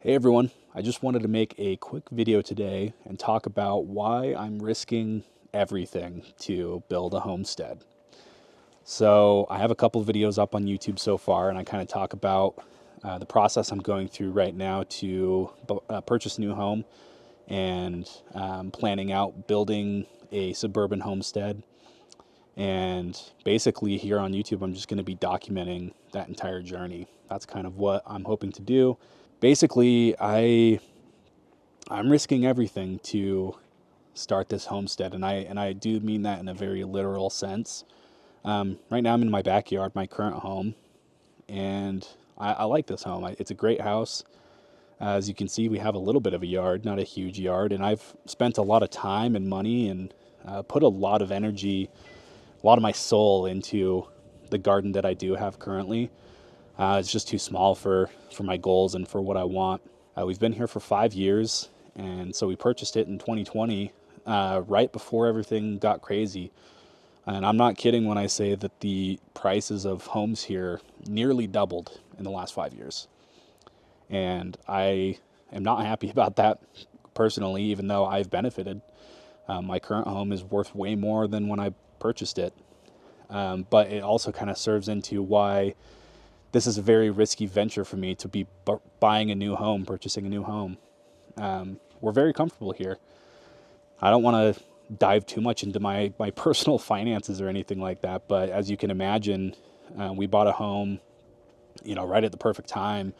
Hey everyone, I just wanted to make a quick video today and talk about why I'm risking everything to build a homestead. So I have a couple of videos up on YouTube so far, and I kind of talk about the process I'm going through right now to purchase a new home and planning out building a suburban homestead. And basically here on YouTube, I'm just going to be documenting that entire journey. That's kind of what I'm hoping to do. Basically, I'm risking everything to start this homestead, and I do mean that in a very literal sense. Right now, I'm in my backyard, my current home, and I like this home. It's a great house. As you can see, we have a little bit of a yard, not a huge yard, and I've spent a lot of time and money and put a lot of energy, a lot of my soul into the garden that I do have currently. It's just too small for my goals and for what I want. We've been here for 5 years, and so we purchased it in 2020, right before everything got crazy. And I'm not kidding when I say that the prices of homes here nearly doubled in the last 5 years. And I am not happy about that personally, even though I've benefited. My current home is worth way more than when I purchased it. But it also kind of serves into why this is a very risky venture for me to be buying a new home, purchasing a new home. We're very comfortable here. I don't want to dive too much into my personal finances or anything like that, but as you can imagine, we bought a home, right at the perfect time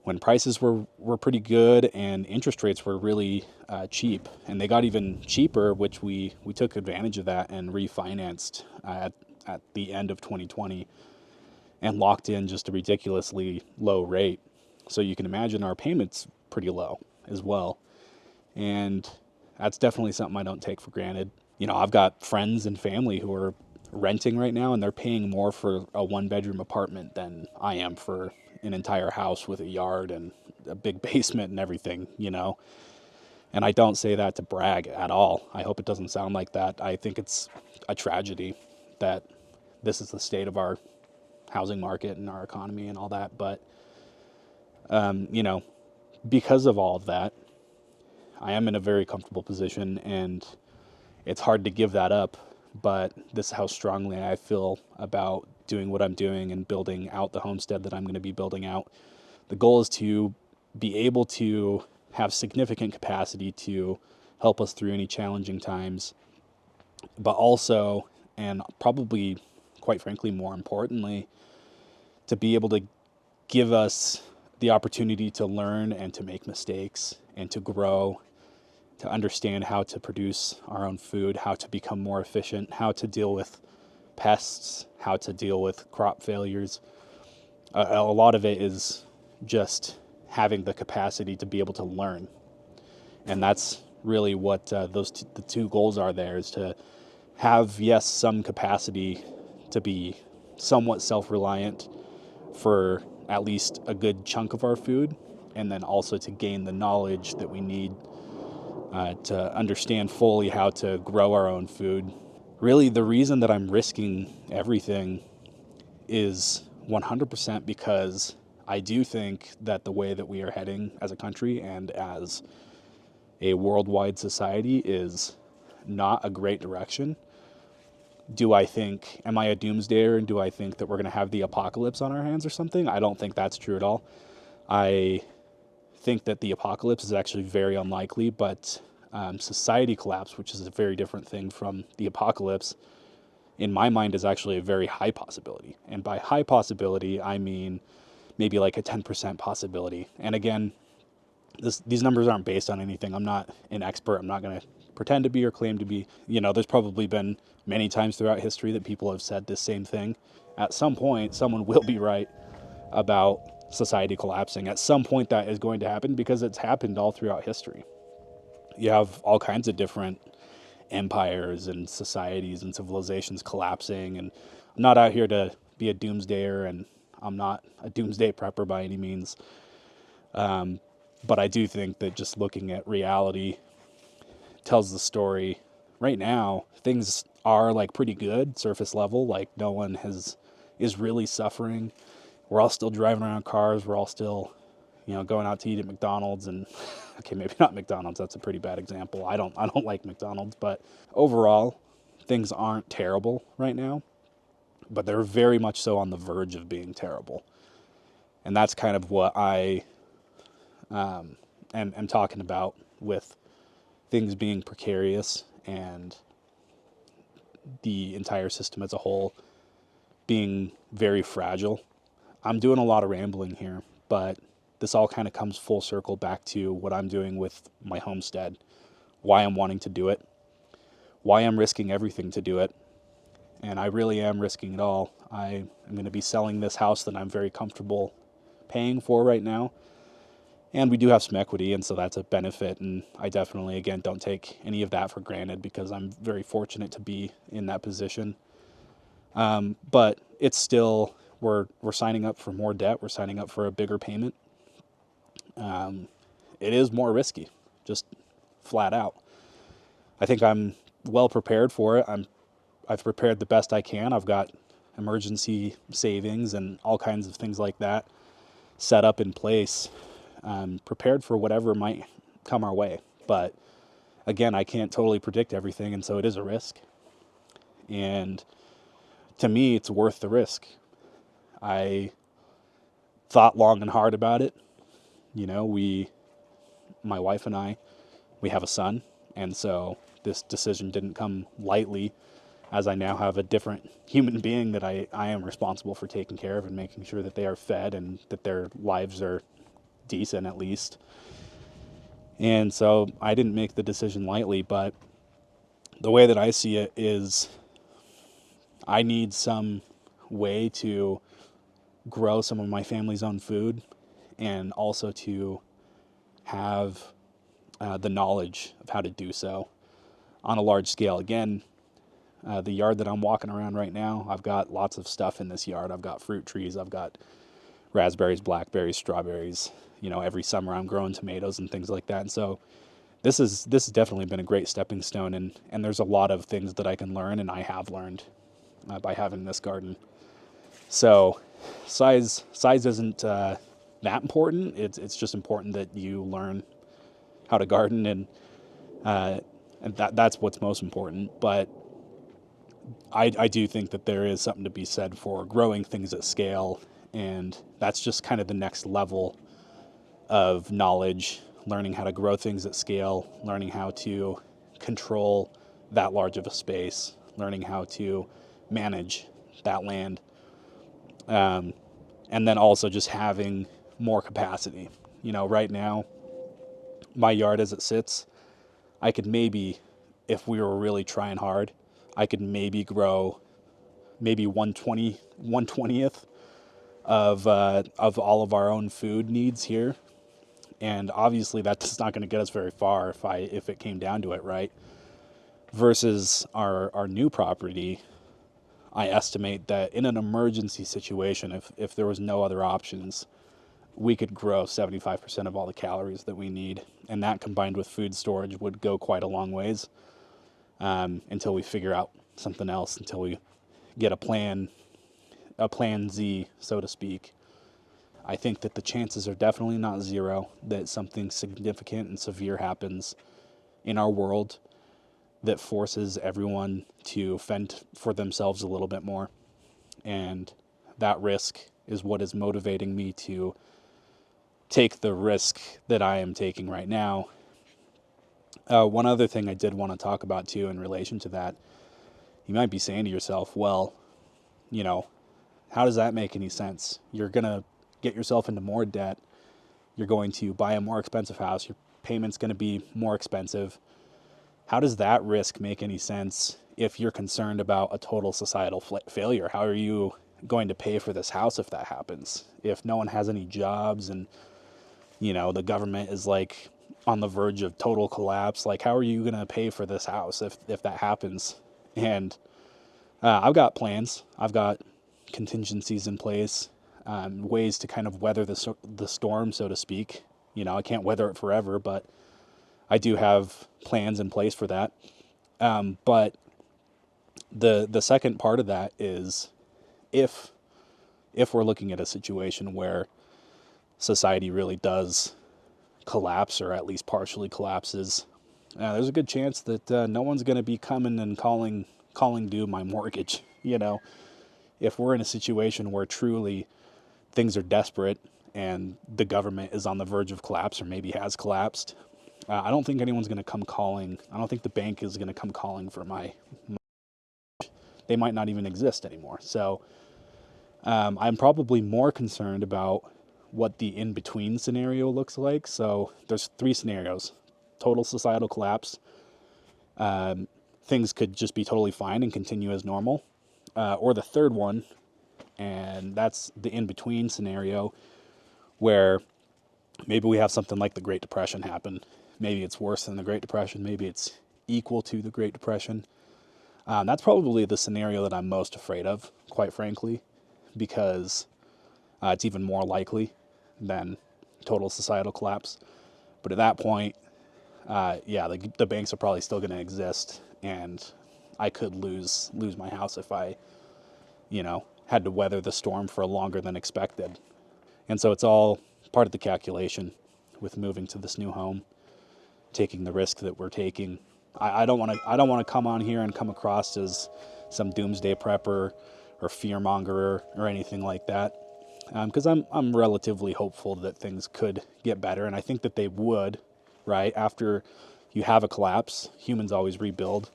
when prices were pretty good and interest rates were really cheap, and they got even cheaper, which we took advantage of that and refinanced at the end of 2020 and locked in just a ridiculously low rate. So you can imagine our payments pretty low as well. And that's definitely something I don't take for granted. I've got friends and family who are renting right now, and they're paying more for a one-bedroom apartment than I am for an entire house with a yard and a big basement and everything. And I don't say that to brag at all. I hope it doesn't sound like that. I think it's a tragedy that this is the state of our housing market and our economy and all that. But, because of all of that, I am in a very comfortable position, and it's hard to give that up. But this is how strongly I feel about doing what I'm doing and building out the homestead that I'm going to be building out. The goal is to be able to have significant capacity to help us through any challenging times, but also, and probably, quite frankly, more importantly, to be able to give us the opportunity to learn and to make mistakes and to grow, to understand how to produce our own food, how to become more efficient, how to deal with pests, how to deal with crop failures. A lot of it is just having the capacity to be able to learn. And that's really what the two goals are there, is to have, yes, some capacity to be somewhat self-reliant for at least a good chunk of our food, and then also to gain the knowledge that we need to understand fully how to grow our own food. Really, the reason that I'm risking everything is 100% because I do think that the way that we are heading as a country and as a worldwide society is not a great direction. Am I a doomsdayer, and do I think that we're going to have the apocalypse on our hands or something? I don't think that's true at all. I think that the apocalypse is actually very unlikely, but society collapse, which is a very different thing from the apocalypse, in my mind is actually a very high possibility. And by high possibility, I mean maybe like a 10% possibility. And again, these numbers aren't based on anything. I'm not an expert. I'm not going to pretend to be or claim to be. There's probably been many times throughout history that people have said this same thing. At some point, someone will be right about society collapsing. At some point, that is going to happen, because it's happened all throughout history. You have all kinds of different empires and societies and civilizations collapsing. And I'm not out here to be a doomsdayer, and I'm not a doomsday prepper by any means. But I do think that just looking at reality tells the story. Right now, things are like pretty good, surface level. Like, no one is really suffering. We're all still driving around cars. We're all still, going out to eat at McDonald's and okay, maybe not McDonald's. That's a pretty bad example. I don't like McDonald's, but overall, things aren't terrible right now, but they're very much so on the verge of being terrible. And that's kind of what I am talking about with things being precarious and the entire system as a whole being very fragile. I'm doing a lot of rambling here, but this all kind of comes full circle back to what I'm doing with my homestead, why I'm wanting to do it, why I'm risking everything to do it. And I really am risking it all. I am going to be selling this house that I'm very comfortable paying for right now. And we do have some equity, and so that's a benefit. And I definitely, again, don't take any of that for granted because I'm very fortunate to be in that position. But it's still, we're signing up for more debt. We're signing up for a bigger payment. It is more risky, just flat out. I think I'm well prepared for it. I've prepared the best I can. I've got emergency savings and all kinds of things like that set up in place, prepared for whatever might come our way. But again, I can't totally predict everything, and so it is a risk. And to me, it's worth the risk. I thought long and hard about it. My wife and I, we have a son, and so this decision didn't come lightly, as I now have a different human being that I am responsible for taking care of and making sure that they are fed and that their lives are decent at least. And so I didn't make the decision lightly, but the way that I see it is I need some way to grow some of my family's own food and also to have the knowledge of how to do so on a large scale. Again, the yard that I'm walking around right now, I've got lots of stuff in this yard. I've got fruit trees. I've got raspberries, blackberries, strawberries. Every summer I'm growing tomatoes and things like that. And so this has definitely been a great stepping stone. And there's a lot of things that I can learn, and I have learned by having this garden. So size isn't that important. It's just important that you learn how to garden, and that's what's most important. But I do think that there is something to be said for growing things at scale, and that's just kind of the next level of knowledge, learning how to grow things at scale, learning how to control that large of a space, learning how to manage that land, and then also just having more capacity. Right now, my yard as it sits, I could maybe, if we were really trying hard, I could maybe grow maybe 1/20th of all of our own food needs here. And obviously that's not going to get us very far if it came down to it, right? Versus our new property, I estimate that in an emergency situation, if there was no other options, we could grow 75% of all the calories that we need. And that combined with food storage would go quite a long ways, until we figure out something else, until we get a plan Z, so to speak. I think that the chances are definitely not zero that something significant and severe happens in our world that forces everyone to fend for themselves a little bit more. And that risk is what is motivating me to take the risk that I am taking right now. One other thing I did want to talk about too in relation to that, you might be saying to yourself, well, how does that make any sense? You're going to get yourself into more debt. You're going to buy a more expensive house. Your payment's going to be more expensive. How does that risk make any sense if you're concerned about a total societal failure? How are you going to pay for this house if that happens? If no one has any jobs and, the government is like on the verge of total collapse, like how are you going to pay for this house if that happens? And I've got plans. I've got contingencies in place, ways to kind of weather the storm, so to speak. I can't weather it forever, but I do have plans in place for that. But the second part of that is if we're looking at a situation where society really does collapse, or at least partially collapses, there's a good chance that no one's going to be coming and calling due my mortgage. If we're in a situation where truly things are desperate and the government is on the verge of collapse, or maybe has collapsed, I don't think anyone's going to come calling. I don't think the bank is going to come calling for my. They might not even exist anymore. So I'm probably more concerned about what the in-between scenario looks like. So there's three scenarios: total societal collapse, things could just be totally fine and continue as normal, or the third one, and that's the in-between scenario, where maybe we have something like the Great Depression happen. Maybe it's worse than the Great Depression. Maybe it's equal to the Great Depression. That's probably the scenario that I'm most afraid of, quite frankly, because it's even more likely than total societal collapse. But at that point, yeah, the banks are probably still going to exist, and I could lose my house if I, had to weather the storm for longer than expected. And so it's all part of the calculation with moving to this new home, taking the risk that we're taking. I don't want to come on here and come across as some doomsday prepper or fear mongerer or anything like that, because I'm relatively hopeful that things could get better, and I think that they would. Right after you have a collapse, humans always rebuild,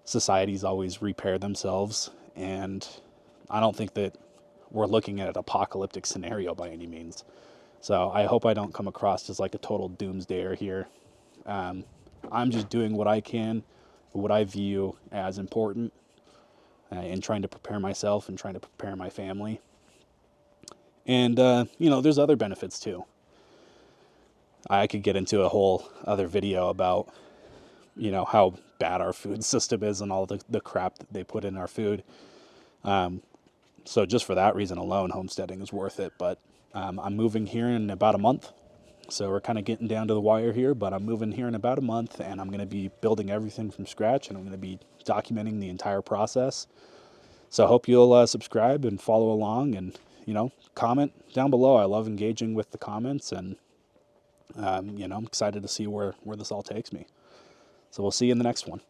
societies always repair themselves, and I don't think that we're looking at an apocalyptic scenario by any means. So I hope I don't come across as like a total doomsdayer here. I'm just doing what I can, what I view as important, in trying to prepare myself and trying to prepare my family. And, there's other benefits too. I could get into a whole other video about, how bad our food system is and all the crap that they put in our food. So just for that reason alone, homesteading is worth it. But I'm moving here in about a month. So we're kind of getting down to the wire here, but I'm moving here in about a month, and I'm going to be building everything from scratch, and I'm going to be documenting the entire process. So I hope you'll subscribe and follow along, and, comment down below. I love engaging with the comments, and, I'm excited to see where this all takes me. So we'll see you in the next one.